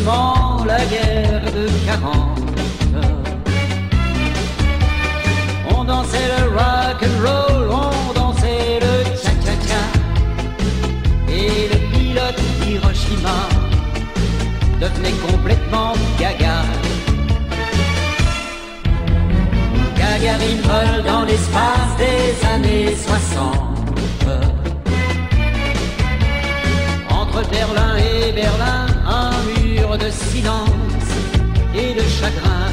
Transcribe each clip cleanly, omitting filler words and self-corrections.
seulement la guerre de 40. On dansait le rock and roll, on dansait le cha-cha-cha. Et le pilote d'Hiroshima devenait complètement gaga. Gagarine vole dans l'espace des années 60. Entre Berlin et Berlin, un mur de silence et de chagrin.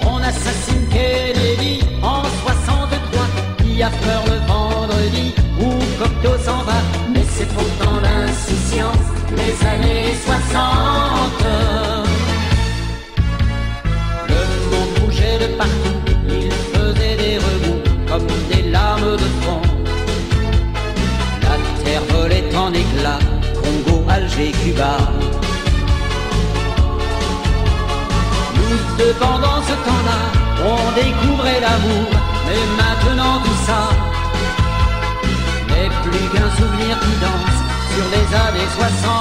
On assassine Kennedy en 63. Il y a peur le vendredi où Cocteau s'en va. Mais c'est pourtant l'insouciance des années 60. Le monde bougeait de partout, il faisait des remous comme des lames de fond. La terre volait en éclats, Congo, Alger, Cuba. Nous deux pendant ce temps-là, on découvrait l'amour. Mais maintenant tout ça n'est plus qu'un souvenir qui danse sur les années 60.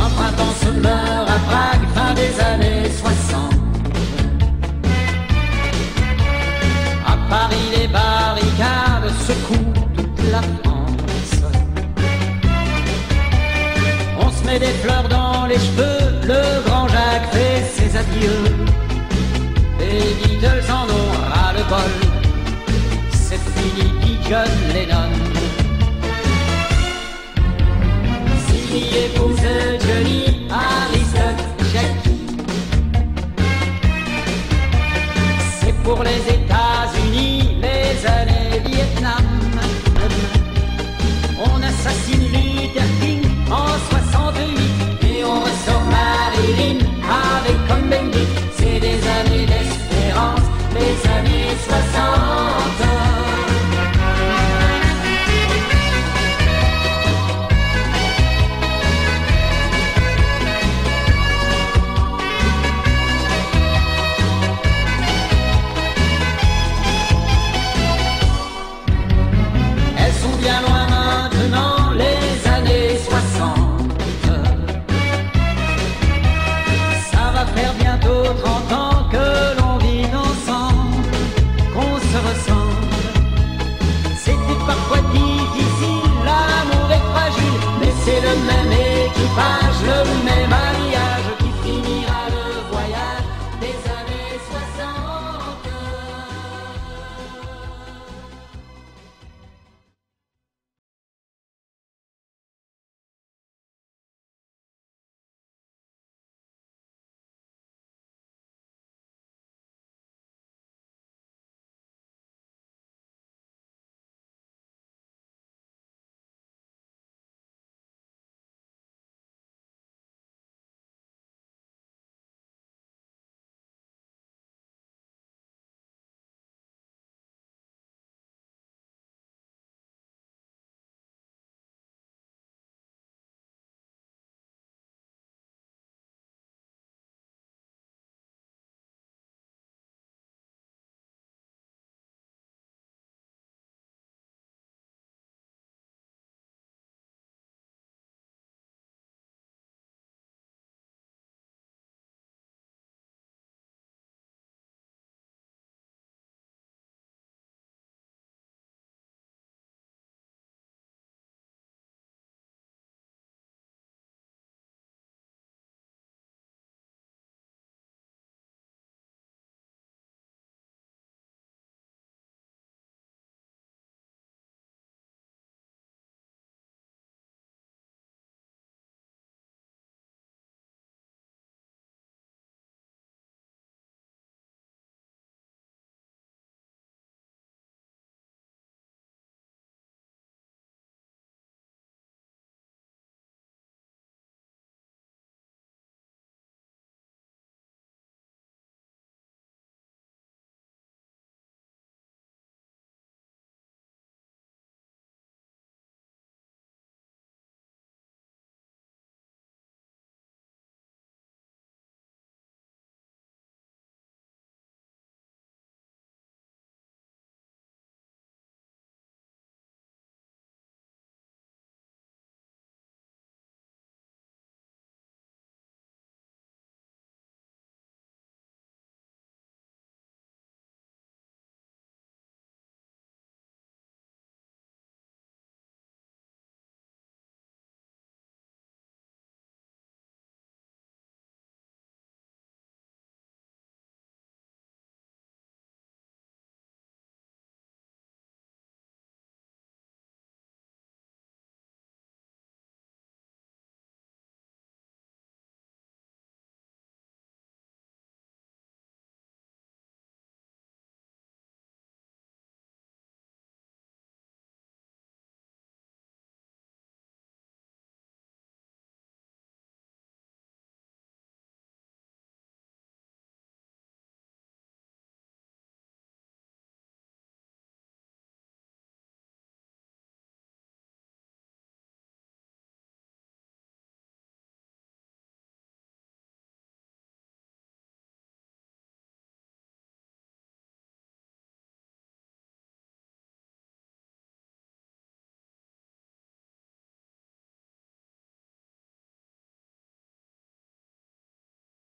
Un printemps se meurt à Prague, fin des années 60. À Paris les barricades secouent toute la France. On se met des fleurs dans les cheveux, le grand Jacques fait ses adieux. Les Beatles en ont ras le bol, c'est fini, dit John Lennon. S'il épouse Johnny, Aristote, Jackie, c'est pour les États-Unis, les années Vietnam. On assassine Luther King en 68 et on ressort Marilyn avec comme Bendy. C'est des années d'espérance, les années 60. Elles sont bien loin maintenant, les années 60. Ça va faire bientôt 30 ans que l'on vit ensemble, qu'on se ressemble. C'était parfois difficile, l'amour est fragile, mais c'est le même équipage.